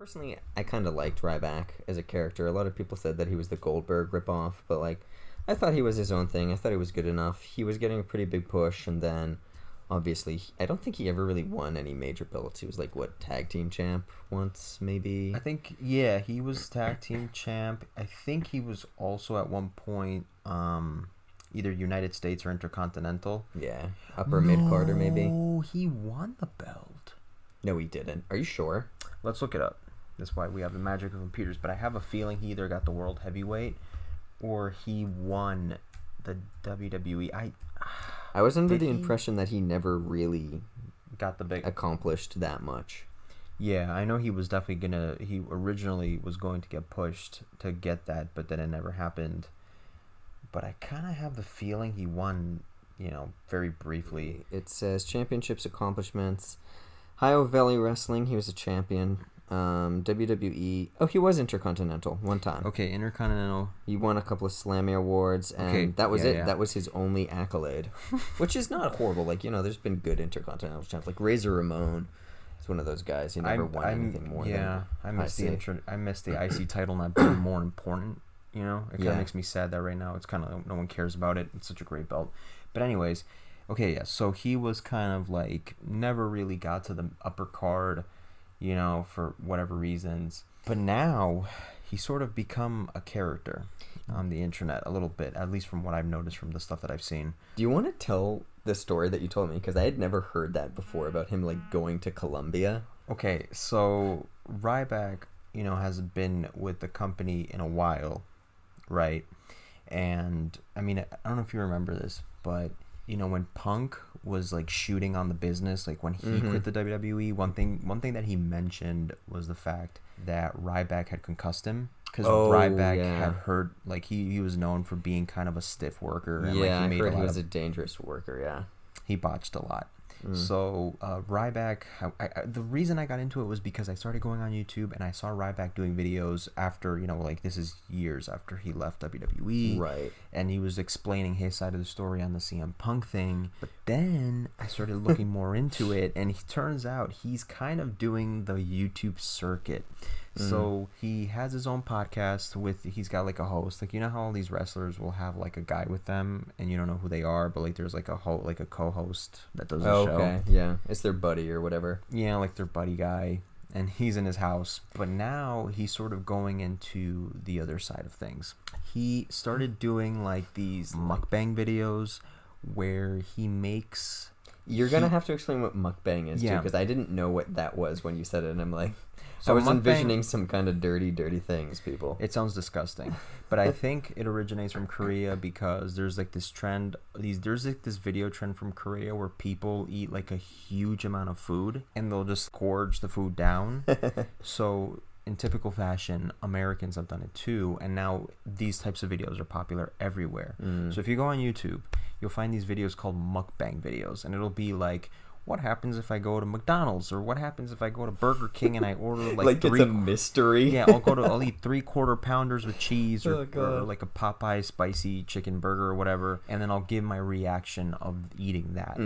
Personally, I kind of liked Ryback as a character. A lot of people said that he was the Goldberg ripoff, but I thought he was his own thing. I thought he was good enough. He was getting a pretty big push, and then obviously, I don't think he ever really won any major belts. He was tag team champ once, maybe. I think, yeah, he was tag team champ. I think he was also at one point either United States or Intercontinental. Yeah, upper mid carder maybe. Oh, he won the belt. No, he didn't. Are you sure? Let's look it up. That's why we have the magic of computers. But I have a feeling he either got the world heavyweight or he won the WWE. I was under the impression that he never really got the big accomplished that much. Yeah, I know he was definitely he originally was going to get pushed to get that, but then it never happened. But I kind of have the feeling he won, very briefly. It says championships, accomplishments. Ohio Valley Wrestling, he was a champion. WWE. Oh, he was Intercontinental one time. Okay, Intercontinental. He won a couple of Slammy Awards, and that was it. Yeah. That was his only accolade, which is not horrible. There's been good Intercontinental champs. Like Razor Ramon is one of those guys. He never won anything more. Yeah, I miss the IC title not being more important. It kind of makes me sad that right now it's kind of no one cares about it. It's such a great belt. But anyways, okay, yeah. So he was kind of never really got to the upper card. For whatever reasons. But now he's sort of become a character on the internet a little bit, at least from what I've noticed from the stuff that I've seen. Do you want to tell the story that you told me? Because I had never heard that before about him going to Colombia. Okay, so Ryback, has been with the company in a while, right? And I mean, I don't know if you remember this, but when Punk was shooting on the business, when he quit the WWE, one thing that he mentioned was the fact that Ryback had concussed him, because Ryback had heard he was known for being kind of a stiff worker, and I heard he was a dangerous worker. Yeah, he botched a lot. So Ryback, the reason I got into it was because I started going on YouTube and I saw Ryback doing videos after, this is years after he left WWE. Right. And he was explaining his side of the story on the CM Punk thing. But then I started looking more into it, and it turns out he's kind of doing the YouTube circuit. So he has his own podcast he's got a host. How all these wrestlers will have a guy with them and you don't know who they are, but there's a co-host that does the show. Okay, yeah. It's their buddy or whatever. Yeah, their buddy guy. And he's in his house. But now he's sort of going into the other side of things. He started doing these mukbang videos where he makes... You're going to have to explain what mukbang is, too, because I didn't know what that was when you said it, and I'm so I was envisioning some kind of dirty things, people. It sounds disgusting. But I think it originates from Korea because there's this trend, there's this video trend from Korea where people eat a huge amount of food and they'll just gorge the food down. So in typical fashion, Americans have done it too, and now these types of videos are popular everywhere. So if you go on YouTube, you'll find these videos called mukbang videos, and it'll be what happens if I go to McDonald's, or what happens if I go to Burger King and I order it's a mystery. Yeah, I'll eat 3/4 pounders with cheese, or a Popeye spicy chicken burger or whatever, and then I'll give my reaction of eating that.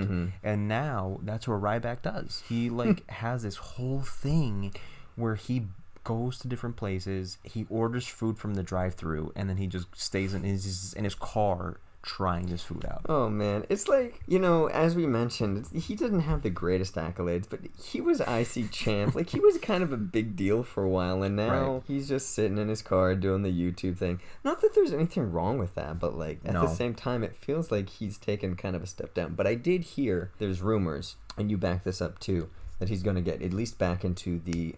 And now that's what Ryback does. He has this whole thing where he goes to different places, he orders food from the drive-thru, and then he just stays in his car trying this food out. Oh man, it's as we mentioned, he didn't have the greatest accolades, but he was IC champ. He was kind of a big deal for a while, and now he's just sitting in his car doing the YouTube thing. Not that there's anything wrong with that, but at the same time, it feels like he's taken kind of a step down. But I did hear there's rumors, and you back this up too, that he's going to get at least back into the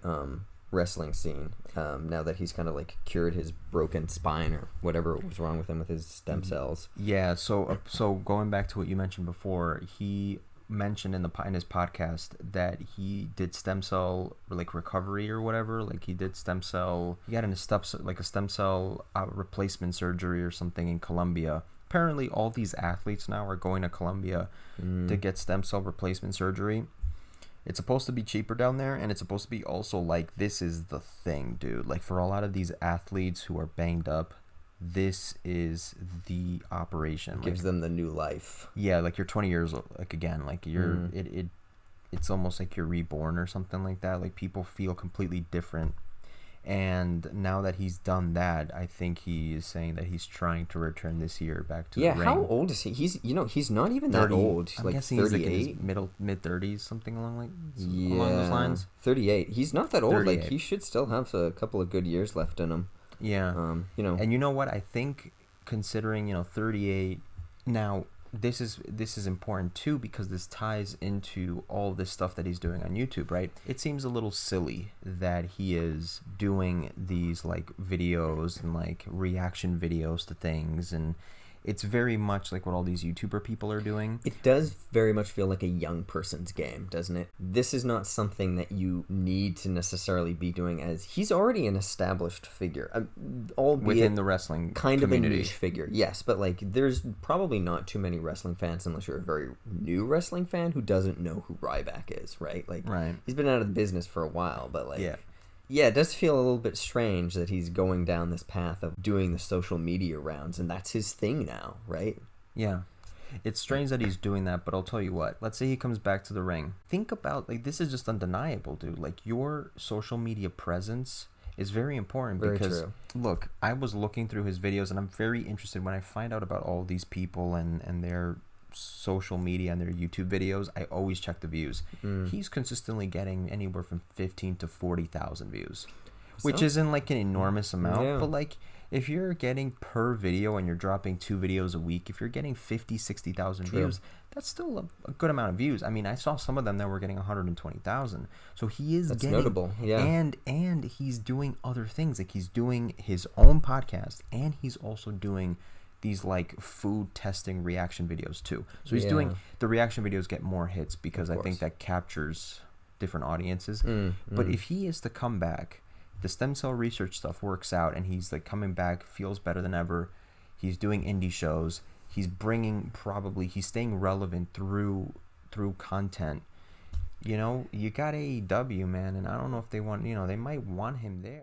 wrestling scene now that he's kind of cured his broken spine or whatever was wrong with him with his stem cells. Yeah, so going back to what you mentioned before, he mentioned in his podcast that he did stem cell recovery or whatever. He did he got a stem cell replacement surgery or something in Colombia. Apparently all these athletes now are going to Colombia to get stem cell replacement surgery. It's supposed to be cheaper down there, and it's supposed to be also this is the thing, dude. For a lot of these athletes who are banged up, this is the operation. Gives them the new life. Yeah, you're 20 years old, again, you're it's almost you're reborn or something like that. People feel completely different And now that he's done that, I think he is saying that he's trying to return this year back to the ring. How old is he? He's not even 30, that old. He's I'm like guessing 38. he's like in his mid-30s, something along those lines. 38. He's not that old. 38. Like, he should still have a couple of good years left in him. Yeah. And you know what? I think considering, 38 now, this is important too, because this ties into all this stuff that he's doing on YouTube, right? It seems a little silly that he is doing these like videos and like reaction videos to things, and it's very much like what all these YouTuber people are doing. It does very much feel like a young person's game, doesn't it? This is not something that you need to necessarily be doing, as he's already an established figure, albeit within the wrestling kind community. of a niche figure. Yes, but like there's probably not too many wrestling fans, unless you're a very new wrestling fan who doesn't know who Ryback is, right? Like, right. He's been out of the business for a while, but like yeah, it does feel a little bit strange that he's going down this path of doing the social media rounds, and that's his thing now, right? Yeah. It's strange that he's doing that, but I'll tell you what. Let's say he comes back to the ring. Think about, like, this is just undeniable, dude. Like, your social media presence is very important because, look, I was looking through his videos, and I'm very interested when I find out about all these people and their social media and their YouTube videos. I always check the views. He's consistently getting anywhere from 15 to 40,000 views, which isn't like an enormous amount, but like if you're getting per video and you're dropping 2 videos a week, if you're getting 60,000 views, that's still a good amount of views. I mean, I saw some of them that were getting 120,000. So he is getting notable. Yeah. And he's doing other things. Like, he's doing his own podcast, and he's also doing these like food testing reaction videos too. So he's doing the reaction videos get more hits because I think that captures different audiences. But if he is to come back, the stem cell research stuff works out, and he's like coming back, feels better than ever. He's doing indie shows. He's staying relevant through content. You got AEW, man, and I don't know if they want, they might want him there.